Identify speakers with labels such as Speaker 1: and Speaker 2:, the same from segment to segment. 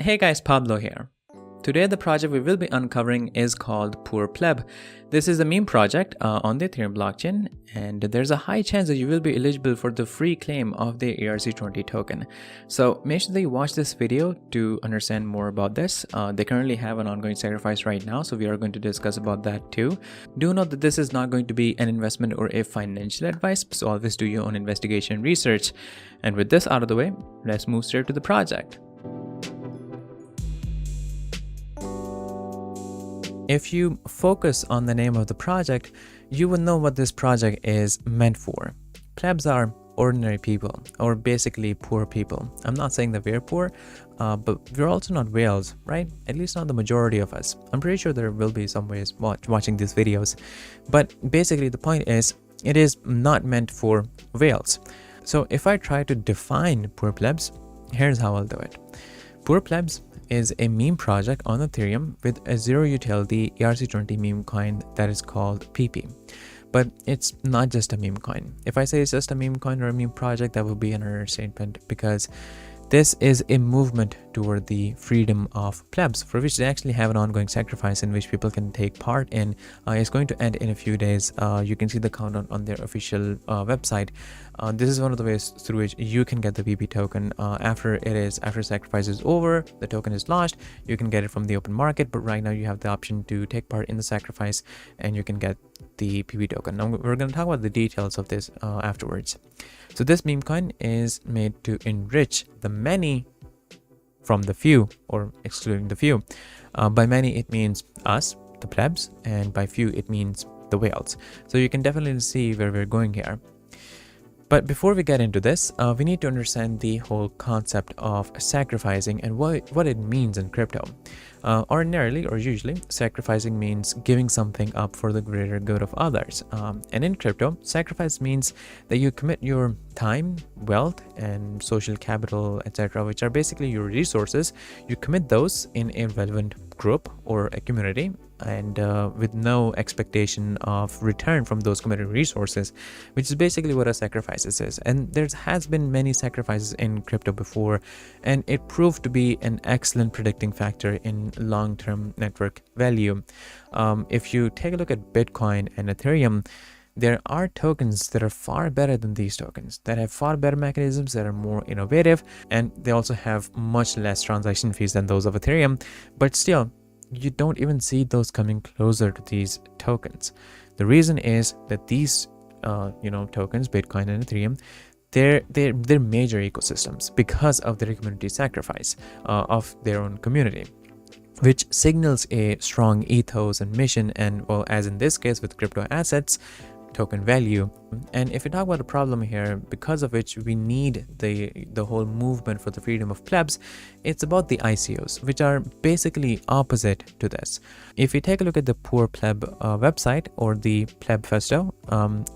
Speaker 1: Hey guys, Pablo here. Today the project we will be uncovering is called PoorPleb. This is a meme project on the Ethereum blockchain, and there's a high chance that you will be eligible for the free claim of the ERC20 token. So make sure that you watch this video to understand more about this. They currently have an ongoing sacrifice right now, so we are going to discuss about that too. Do note that this is not going to be an investment or a financial advice, so always do your own investigation research. And with this out of the way, let's move straight to the project. If you focus on the name of the project, you will know what this project is meant for. Plebs are ordinary people, or basically poor people. I'm not saying that we're poor, but we're also not whales, right? At least not the majority of us. I'm pretty sure there will be some ways watching these videos. But basically the point is, it is not meant for whales. So if I try to define poor plebs, here's how I'll do it. Poor plebs is a meme project on Ethereum with a zero utility ERC20 meme coin that is called PP. But it's not just a meme coin. If I say it's just a meme coin or a meme project, that would be an understatement, because this is a movement toward the freedom of plebs, for which they actually have an ongoing sacrifice in which people can take part in. It's going to end in a few days. You can see the countdown on their official website. This is one of the ways through which you can get the PP token. After sacrifice is over, the token is launched, you can get it from the open market, but right now you have the option to take part in the sacrifice and you can get the PP token. Now we're going to talk about the details of this afterwards. So this meme coin is made to enrich the many from the few, or excluding the few. By many it means us, the plebs, and by few it means the whales. So you can definitely see where we're going here. But before we get into this, we need to understand the whole concept of sacrificing and what it means in crypto. Ordinarily, or usually, sacrificing means giving something up for the greater good of others. And in crypto, sacrifice means that you commit your time, wealth, and social capital, etc., which are basically your resources. You commit those in a relevant group or a community, and with no expectation of return from those committed resources, which is basically what a sacrifice is. And there has been many sacrifices in crypto before, and it proved to be an excellent predicting factor in long-term network value. If you take a look at Bitcoin and Ethereum, there are tokens that are far better than these tokens, that have far better mechanisms, that are more innovative, and they also have much less transaction fees than those of Ethereum. But still, you don't even see those coming closer to these tokens. The reason is that these tokens, Bitcoin and Ethereum, they're major ecosystems because of their community sacrifice of their own community, which signals a strong ethos and mission, and, well, as in this case with crypto assets, token value. And if we talk about a problem here, because of which we need the whole movement for the freedom of plebs, it's about the ICOs, which are basically opposite to this. If you take a look at the PoorPleb website, or the Plebfesto,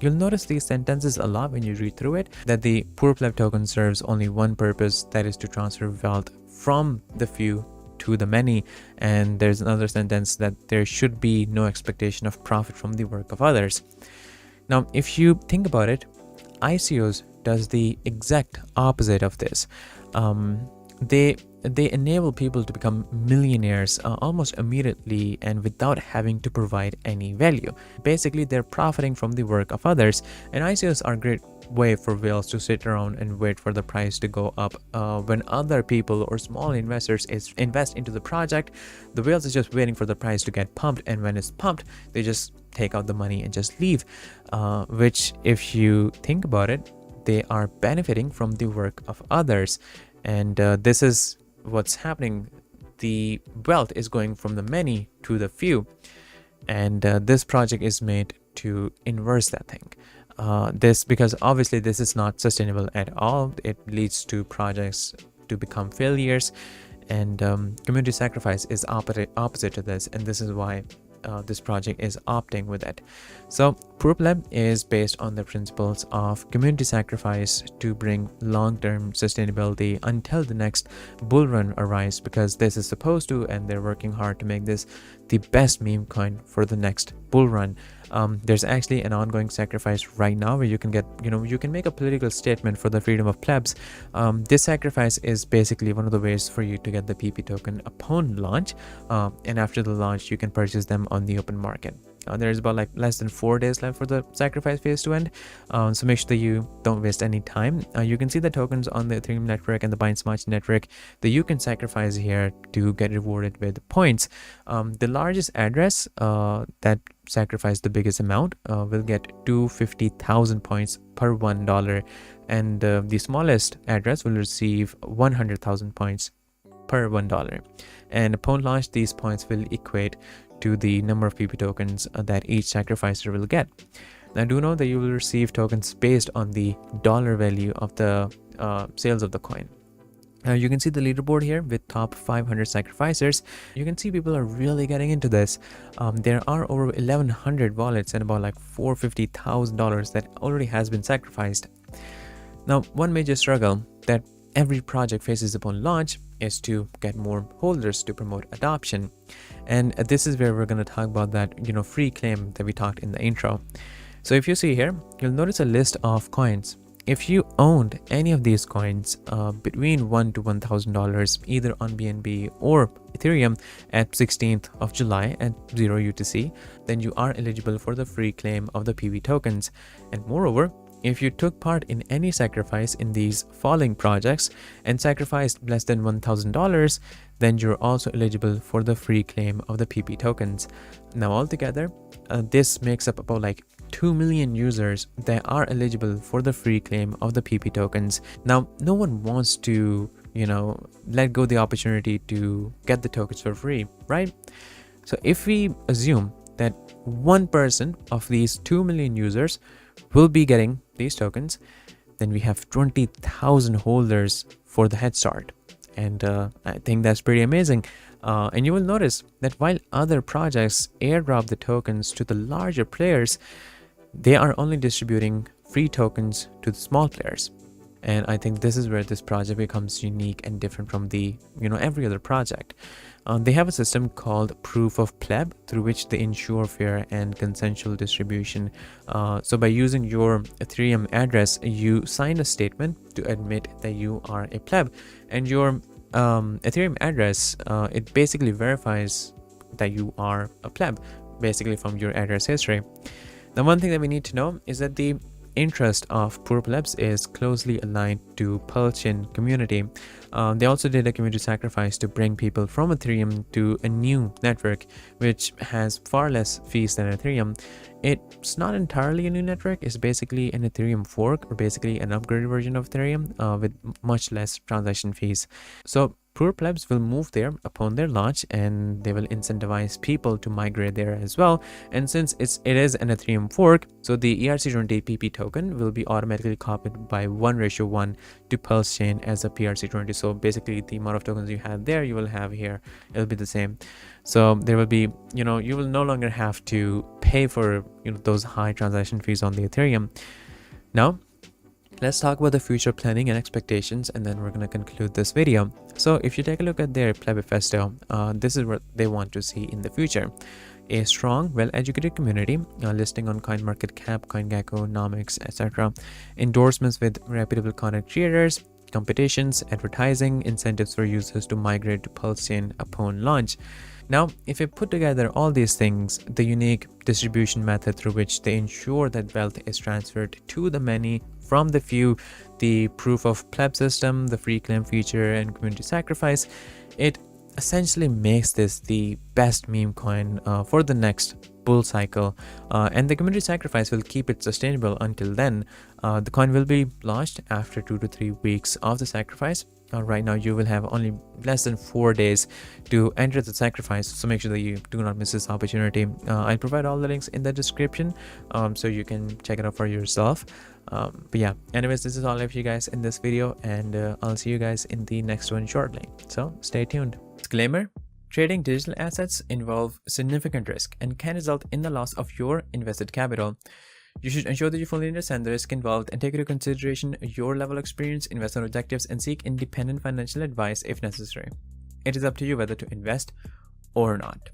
Speaker 1: you'll notice these sentences a lot when you read through it, that the PoorPleb token serves only one purpose, that is to transfer wealth from the few to the many. And there's another sentence that there should be no expectation of profit from the work of others. Now, if you think about it, ICOs does the exact opposite of this. They enable people to become millionaires almost immediately and without having to provide any value. Basically, they're profiting from the work of others, and ICOs are a great way for whales to sit around and wait for the price to go up. When other people or small investors invest into the project, the whales is just waiting for the price to get pumped, and when it's pumped, they just take out the money and just leave, which, if you think about it, they are benefiting from the work of others. And this is what's happening. The wealth is going from the many to the few, and this project is made to inverse that thing. Because obviously this is not sustainable at all. It leads to projects to become failures, and community sacrifice is opposite to this, and this is why this project is opting with it. So PoorPleb is based on the principles of community sacrifice to bring long-term sustainability until the next bull run arrives, because this is supposed to, and they're working hard to make this the best meme coin for the next bull run. There's actually an ongoing sacrifice right now where you can get, you can make a political statement for the freedom of plebs. This sacrifice is basically one of the ways for you to get the PP token upon launch, and after the launch you can purchase them on the open market. There's about like less than 4 days left for the sacrifice phase to end, so make sure that you don't waste any time. You can see the tokens on the Ethereum network and the Binance Smart Chain network that you can sacrifice here to get rewarded with points. The largest address that sacrifice the biggest amount will get 250,000 points per $1, and the smallest address will receive 100,000 points per $1, and upon launch these points will equate to the number of PP tokens that each sacrificer will get. Now do know that you will receive tokens based on the dollar value of the sales of the coin. You can see the leaderboard here with top 500 sacrificers. You can see people are really getting into this. There are over 1,100 wallets and about like $450,000 that already has been sacrificed. Now, one major struggle that every project faces upon launch is to get more holders to promote adoption. And this is where we're going to talk about that, free claim that we talked in the intro. So if you see here, you'll notice a list of coins. If you owned any of these coins between $1 to $1,000 either on BNB or Ethereum at 16th of July at 0 UTC, then you are eligible for the free claim of the PV tokens. And moreover, if you took part in any sacrifice in these following projects and sacrificed less than $1,000, then you're also eligible for the free claim of the PP tokens. Now altogether, this makes up about like 2 million users that are eligible for the free claim of the PP tokens. Now, no one wants to, let go the opportunity to get the tokens for free, right? So if we assume that 1% of these 2 million users will be getting these tokens, then we have 20,000 holders for the head start. And I think that's pretty amazing. And you will notice that while other projects airdrop the tokens to the larger players, they are only distributing free tokens to the small players. And I think this is where this project becomes unique and different from the, every other project. They have a system called proof of pleb through which they ensure fair and consensual distribution. So by using your Ethereum address, you sign a statement to admit that you are a pleb, and your Ethereum address, it basically verifies that you are a pleb, basically from your address history. Now, one thing that we need to know is that the interest of PoorPlebs is closely aligned to Pulse Chain community. They also did a community sacrifice to bring people from Ethereum to a new network which has far less fees than Ethereum. It's not entirely a new network, it's basically an Ethereum fork, or basically an upgraded version of Ethereum with much less transaction fees. So PoorPlebs will move there upon their launch, and they will incentivize people to migrate there as well. And since it is an Ethereum fork, so the ERC20 PP token will be automatically copied by 1:1 to Pulse Chain as a PRC20. So basically the amount of tokens you have there, you will have here, it'll be the same. So there will be, you will no longer have to pay for, those high transaction fees on the Ethereum. Now, let's talk about the future planning and expectations, and then we're going to conclude this video. So if you take a look at their Plebifesto, this is what they want to see in the future. A strong, well-educated community, listing on CoinMarketCap, CoinGecko, Nomics, etc. Endorsements with reputable content creators, competitions, advertising, incentives for users to migrate to Pulse Chain upon launch. Now, if you put together all these things, the unique distribution method through which they ensure that wealth is transferred to the many from the few, the proof of pleb system, the free claim feature, and community sacrifice, it essentially makes this the best meme coin for the next bull cycle. And the community sacrifice will keep it sustainable until then. The coin will be launched after 2 to 3 weeks of the sacrifice. Right now you will have only less than 4 days to enter the sacrifice, so make sure that you do not miss this opportunity. I'll provide all the links in the description so you can check it out for yourself. But yeah, anyways, this is all I have for you guys in this video, and I'll see you guys in the next one shortly, so stay tuned. Disclaimer: Trading digital assets involve significant risk and can result in the loss of your invested capital. You should ensure that you fully understand the risk involved and take into consideration your level of experience, investment objectives, and seek independent financial advice if necessary. It is up to you whether to invest or not.